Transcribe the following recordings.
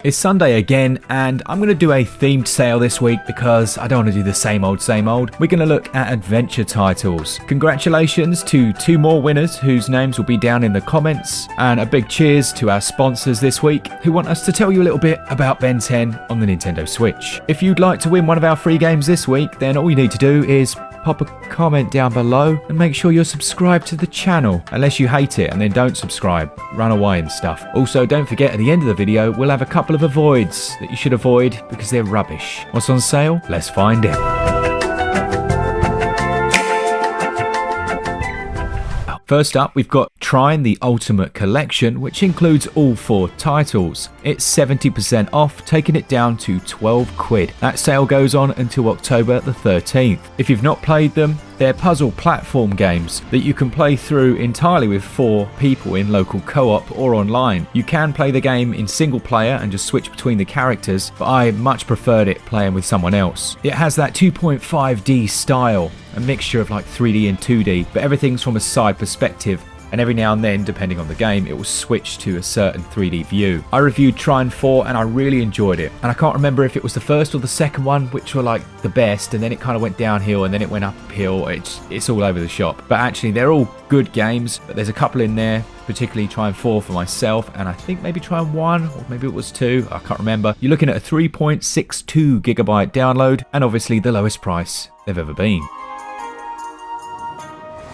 It's Sunday again, and I'm going to do a themed sale this week because I don't want to do the same old. We're going to look at adventure titles. Congratulations to 2 more winners whose names will be down in the comments, and a big cheers to our sponsors this week who want us to tell you a little bit about Ben 10 on the Nintendo Switch. If you'd like to win one of our free games this week, then all you need to do is pop a comment down below and make sure you're subscribed to the channel, unless you hate it and then don't subscribe, run away and stuff. Also, don't forget, at the end of the video we'll have a couple of avoids that you should avoid because they're rubbish. What's on sale? Let's find out. First up, we've got Trine the Ultimate Collection, which includes all 4 titles. It's 70% off, taking it down to 12 quid. That sale goes on until October the 13th. If you've not played them, they're puzzle platform games that you can play through entirely with 4 people in local co-op or online. You can play the game in single player and just switch between the characters, but I much preferred it playing with someone else. It has that 2.5D style, a mixture of like 3D and 2D, but everything's from a side perspective, and every now and then, depending on the game, it will switch to a certain 3D view. I reviewed Trine 4 and I really enjoyed it, and I can't remember if it was the first or the second one which were like the best, and then it kind of went downhill and then it went uphill. It's all over the shop, but actually they're all good games, but there's a couple in there, particularly Trine 4 for myself, and I think maybe Trine 1 or maybe it was 2, I can't remember. You're looking at a 3.62 gigabyte download, and obviously the lowest price they've ever been.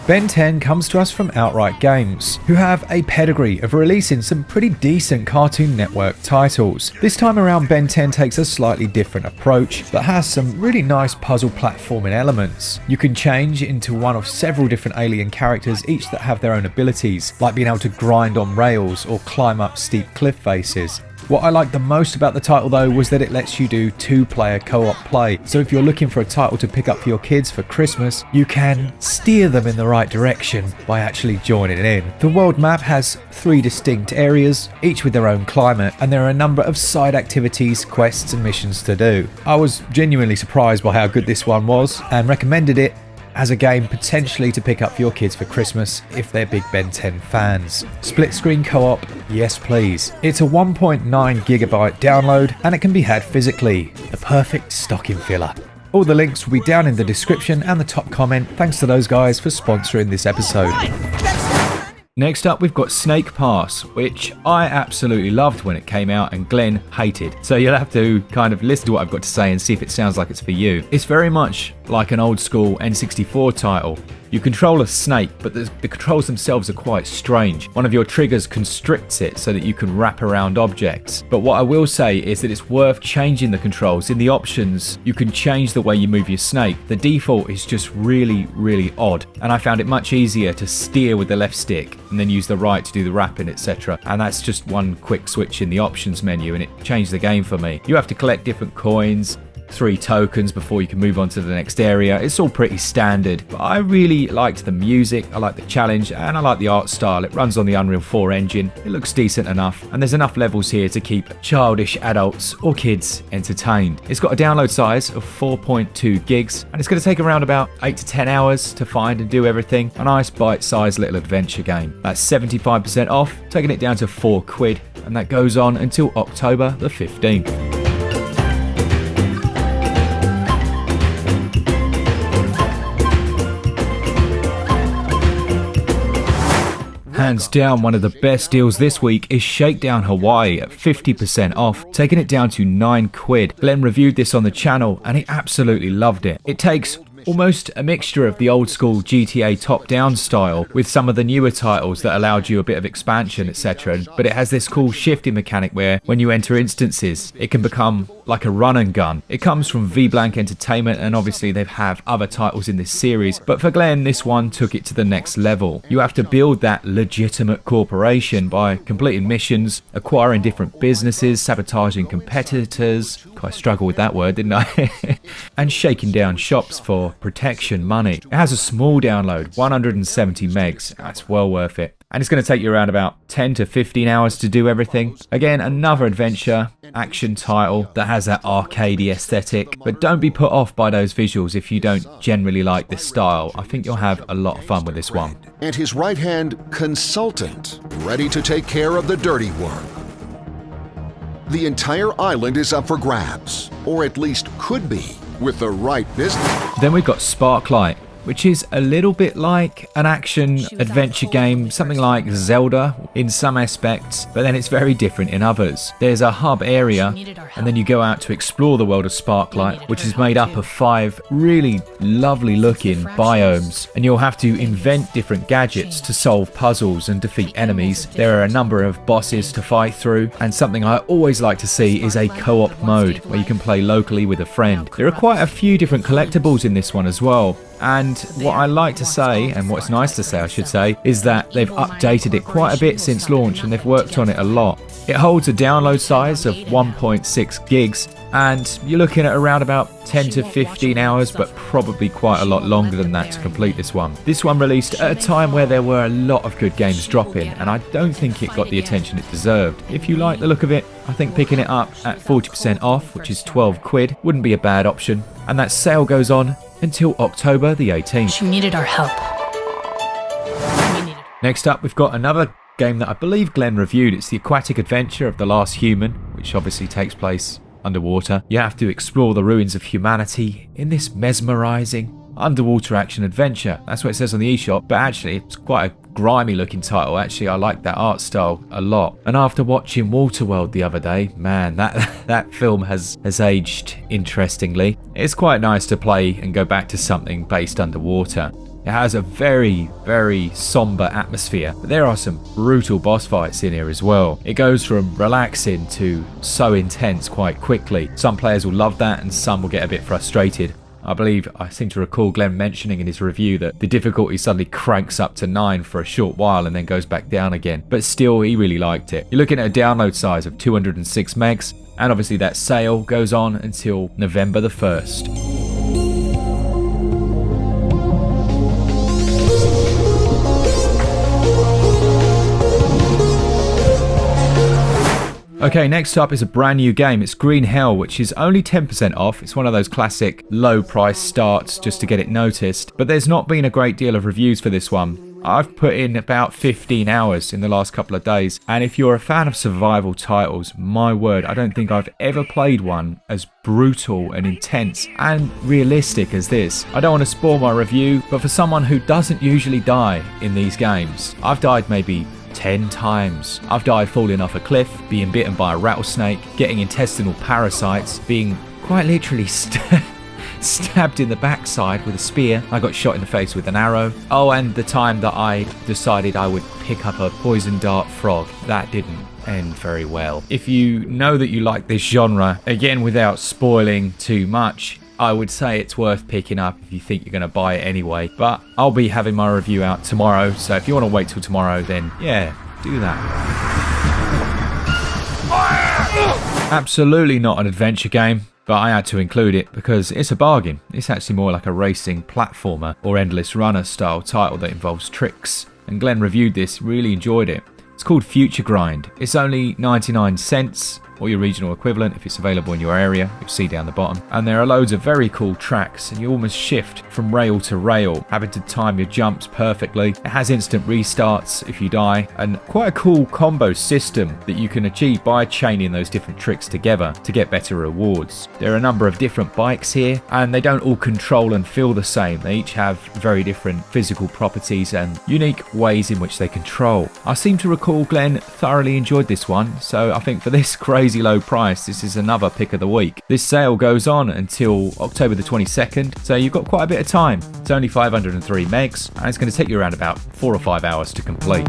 Ben 10 comes to us from Outright Games, who have a pedigree of releasing some pretty decent Cartoon Network titles. This time around, Ben 10 takes a slightly different approach, but has some really nice puzzle platforming elements. You can change into one of several different alien characters, each that have their own abilities, like being able to grind on rails or climb up steep cliff faces. What I liked the most about the title though was that it lets you do 2-player co-op play, so if you're looking for a title to pick up for your kids for Christmas, you can steer them in the right direction by actually joining in. The world map has 3 distinct areas, each with their own climate, and there are a number of side activities, quests and missions to do. I was genuinely surprised by how good this one was and recommended it as a game potentially to pick up for your kids for Christmas if they're big Ben 10 fans. Split screen co-op, yes please. It's a 1.9 gigabyte download and it can be had physically, the perfect stocking filler. All the links will be down in the description and the top comment. Thanks to those guys for sponsoring this episode. Next up, we've got Snake Pass, which I absolutely loved when it came out and Glen hated. So you'll have to kind of listen to what I've got to say and see if it sounds like it's for you. It's very much like an old school N64 title. You control a snake, but the controls themselves are quite strange. One of your triggers constricts it so that you can wrap around objects. But what I will say is that it's worth changing the controls. In the options, you can change the way you move your snake. The default is just really, really odd. And I found it much easier to steer with the left stick and then use the right to do the wrapping, etc. And that's just one quick switch in the options menu, and it changed the game for me. You have to collect different coins, 3 tokens before you can move on to the next area. It's all pretty standard, but I really liked the music, I like the challenge, and I like the art style. It runs on the Unreal 4 engine, it looks decent enough, and there's enough levels here to keep childish adults or kids entertained. It's got a download size of 4.2 gigs, and it's going to take around about 8 to 10 hours to find and do everything. A nice bite-sized little adventure game. That's 75% off, taking it down to 4 quid, and that goes on until October the 15th. Hands down, one of the best deals this week is Shakedown Hawaii at 50% off, taking it down to 9 quid. Glen reviewed this on the channel and he absolutely loved it. It takes almost a mixture of the old school GTA top-down style with some of the newer titles that allowed you a bit of expansion, etc. But it has this cool shifting mechanic where when you enter instances, it can become like a run and gun. It comes from V-Blank Entertainment, and obviously they have other titles in this series, but for Glen, this one took it to the next level. You have to build that legitimate corporation by completing missions, acquiring different businesses, sabotaging competitors, I struggled with that word, didn't I? and shaking down shops for protection money. It has a small download, 170 megs, that's well worth it. And it's going to take you around about 10 to 15 hours to do everything. Again, another adventure action title that has that arcadey aesthetic, but don't be put off by those visuals if you don't generally like this style. I think you'll have a lot of fun with this one. And his right-hand consultant, ready to take care of the dirty work. The entire island is up for grabs, or at least could be, with the right business. Then we've got Sparklight, which is a little bit like an action adventure game, something like Zelda in some aspects, but then it's very different in others. There's a hub area, and then you go out to explore the world of Sparklight, which is made up of 5 really lovely looking biomes, and you'll have to invent different gadgets to solve puzzles and defeat enemies. There are a number of bosses to fight through, and something I always like to see is a co-op mode where you can play locally with a friend. There are quite a few different collectibles in this one as well. And what I like to say, and what's nice to say I should say, is that they've updated it quite a bit since launch and they've worked on it a lot. It holds a download size of 1.6 gigs and you're looking at around about 10 to 15 hours, but probably quite a lot longer than that to complete this one. This one released at a time where there were a lot of good games dropping, and I don't think it got the attention it deserved. If you like the look of it, I think picking it up at 40% off, which is 12 quid, wouldn't be a bad option. And that sale goes on until October the 18th. She needed our help. Next up, we've got another game that I believe Glen reviewed. It's the Aquatic Adventure of the Last Human, which obviously takes place underwater. You have to explore the ruins of humanity in this mesmerizing underwater action adventure. That's what it says on the eShop, but actually it's quite a grimy looking title. Actually, I like that art style a lot. And after watching Waterworld the other day, man, that film has aged interestingly. It's quite nice to play and go back to something based underwater. It has a very, very somber atmosphere, but there are some brutal boss fights in here as well. It goes from relaxing to so intense quite quickly. Some players will love that and some will get a bit frustrated. I seem to recall Glen mentioning in his review that the difficulty suddenly cranks up to 9 for a short while and then goes back down again. But still, he really liked it. You're looking at a download size of 206 megs, and obviously that sale goes on until November the 1st. Okay, next up is a brand new game. It's Green Hell, which is only 10% off. It's one of those classic low price starts just to get it noticed. But there's not been a great deal of reviews for this one. I've put in about 15 hours in the last couple of days. And if you're a fan of survival titles, my word, I don't think I've ever played one as brutal and intense and realistic as this. I don't want to spoil my review, but for someone who doesn't usually die in these games, I've died maybe 10 times. I've died falling off a cliff, being bitten by a rattlesnake, getting intestinal parasites, being quite literally stabbed in the backside with a spear. I got shot in the face with an arrow. Oh, and the time that I decided I would pick up a poison dart frog. That didn't end very well. If you know that you like this genre, again without spoiling too much, I would say it's worth picking up if you think you're going to buy it anyway. But I'll be having my review out tomorrow, so if you want to wait till tomorrow, then yeah, do that. Absolutely not an adventure game, but I had to include it because it's a bargain. It's actually more like a racing platformer or endless runner style title that involves tricks. And Glen reviewed this, really enjoyed it. It's called Future Grind. It's only 99 cents. Or your regional equivalent if it's available in your area. You'll see down the bottom. And there are loads of very cool tracks, and you almost shift from rail to rail, having to time your jumps perfectly. It has instant restarts if you die, and quite a cool combo system that you can achieve by chaining those different tricks together to get better rewards. There are a number of different bikes here, and they don't all control and feel the same. They each have very different physical properties and unique ways in which they control. I seem to recall Glen thoroughly enjoyed this one, so I think for this crazy low price, this is another pick of the week. This sale goes on until October the 22nd, so you've got quite a bit of time. It's only 503 megs, and it's going to take you around about 4 or 5 hours to complete.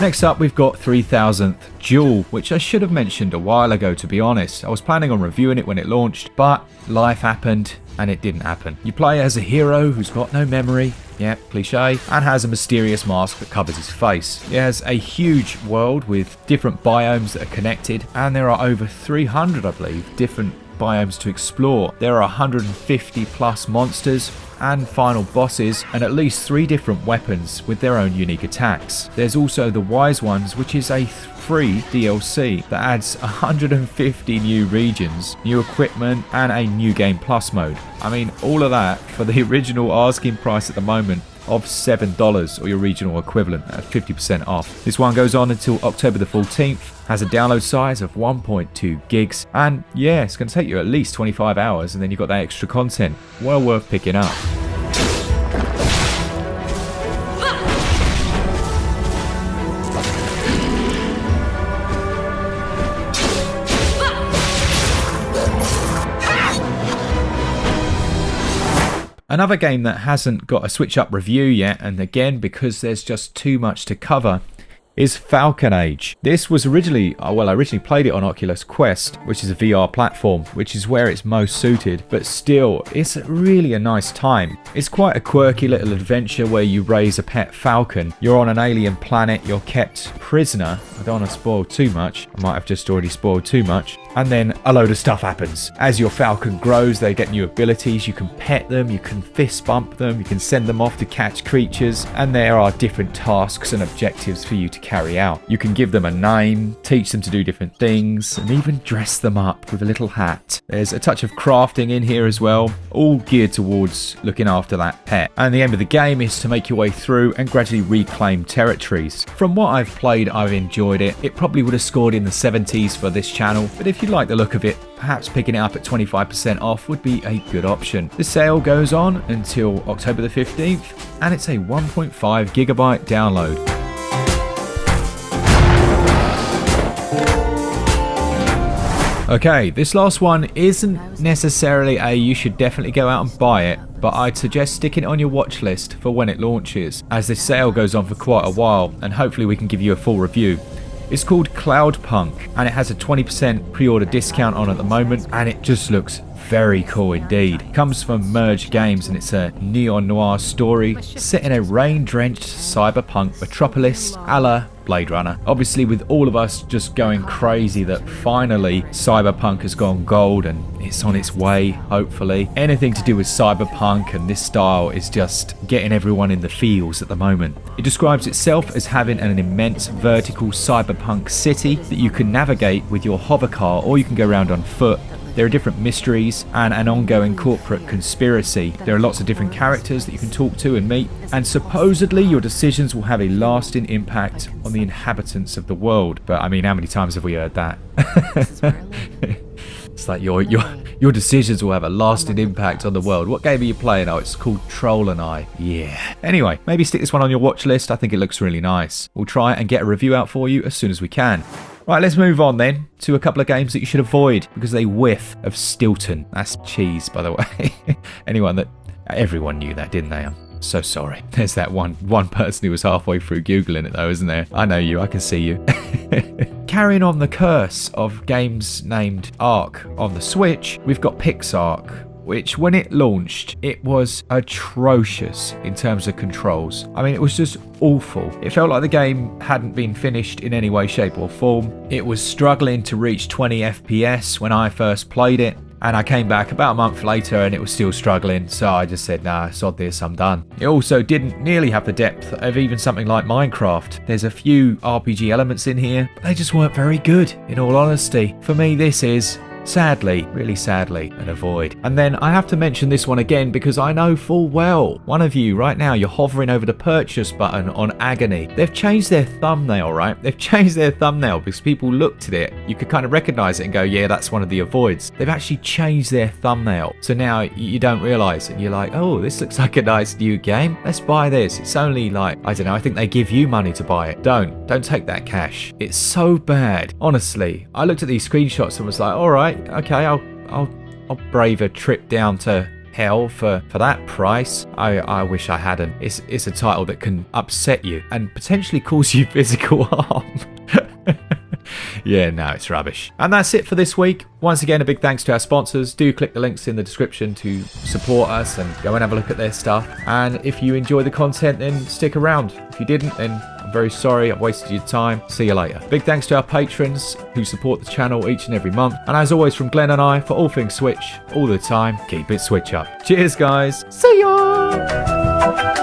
Next up, we've got 3000th Duel, which I should have mentioned a while ago, to be honest. I was planning on reviewing it when it launched, but life happened and it didn't happen. You play as a hero who's got no memory, yeah, cliche, and has a mysterious mask that covers his face. It has a huge world with different biomes that are connected, and there are over 300, I believe, different biomes to explore. There are 150 plus monsters and final bosses, and at least 3 different weapons with their own unique attacks. There's also the Wise Ones, which is a free DLC that adds 150 new regions, new equipment, and a new game plus mode. I mean, all of that for the original asking price at the moment of $7 or your regional equivalent at 50% off. This one goes on until October the 14th, has a download size of 1.2 gigs, and yeah, it's going to take you at least 25 hours, and then you've got that extra content. Well worth picking up. Another game that hasn't got a SwitchUp review yet, and again because there's just too much to cover, is Falcon Age. This was originally, I originally played it on Oculus Quest, which is a VR platform, which is where it's most suited, but still, it's really a nice time. It's quite a quirky little adventure where you raise a pet falcon. You're on an alien planet, you're kept prisoner. I don't want to spoil too much. I might have just already spoiled too much. And then a load of stuff happens. As your falcon grows, they get new abilities. You can pet them, you can fist bump them, you can send them off to catch creatures, and there are different tasks and objectives for you to carry out. You can give them a name, teach them to do different things, and even dress them up with a little hat. There's a touch of crafting in here as well, all geared towards looking after that pet. And the aim of the game is to make your way through and gradually reclaim territories. From what I've played, I've enjoyed it. It probably would have scored in the 70s for this channel, but if you like the look of it, perhaps picking it up at 25% off would be a good option. The sale goes on until October the 15th, and it's a 1.5 gigabyte download. Okay, this last one isn't necessarily a you should definitely go out and buy it, but I'd suggest sticking it on your watch list for when it launches, as this sale goes on for quite a while, and hopefully we can give you a full review. It's called Cloudpunk, and it has a 20% pre-order discount on at the moment, and it just looks very cool indeed. It comes from Merge Games, and it's a neo-noir story set in a rain-drenched cyberpunk metropolis a la Blade Runner. Obviously, with all of us just going crazy that finally cyberpunk has gone gold and it's on its way, hopefully. Anything to do with cyberpunk and this style is just getting everyone in the feels at the moment. It describes itself as having an immense vertical cyberpunk city that you can navigate with your hover car, or you can go around on foot. There are different mysteries and an ongoing corporate conspiracy. There are lots of different characters that you can talk to and meet, and supposedly your decisions will have a lasting impact on the inhabitants of the world. But I mean, how many times have we heard that? It's like your decisions will have a lasting impact on the world. What game are you playing? Oh, it's called Troll and I. Yeah. Anyway, maybe stick this one on your watch list. I think it looks really nice. We'll try and get a review out for you as soon as we can. Right, let's move on then to a couple of games that you should avoid because they whiff of Stilton. That's cheese, by the way. Everyone knew that, didn't they? I'm so sorry. There's that one person who was halfway through Googling it though, isn't there? I know you, I can see you. Carrying on the curse of games named Ark on the Switch, we've got Pixar, which when it launched, it was atrocious in terms of controls. I mean, it was just awful. It felt like the game hadn't been finished in any way, shape or form. It was struggling to reach 20 FPS when I first played it. And I came back about a month later and it was still struggling, so I just said, nah, sod this, I'm done. It also didn't nearly have the depth of even something like Minecraft. There's a few RPG elements in here, but they just weren't very good, in all honesty. For me, this is, sadly, really sadly, an avoid. And then I have to mention this one again because I know full well one of you right now, you're hovering over the purchase button on Agony. They've changed their thumbnail, right? They've changed their thumbnail because people looked at it. You could kind of recognize it and go, yeah, that's one of the avoids. They've actually changed their thumbnail. So now you don't realize it. You're like, oh, this looks like a nice new game. Let's buy this. It's only like, I don't know, I think they give you money to buy it. Don't take that cash. It's so bad. Honestly, I looked at these screenshots and was like, all right, okay, I'll brave a trip down to hell for that price. I wish I hadn't. It's a title that can upset you and potentially cause you physical harm. Yeah, no, it's rubbish. And that's it for this week. Once again, a big thanks to our sponsors. Do click the links in the description to support us and go and have a look at their stuff. And if you enjoy the content, then stick around. If you didn't, then I'm very sorry. I've wasted your time. See you later. Big thanks to our patrons who support the channel each and every month. And as always, from Glen and I, for all things Switch, all the time, keep it Switch up. Cheers, guys. See ya!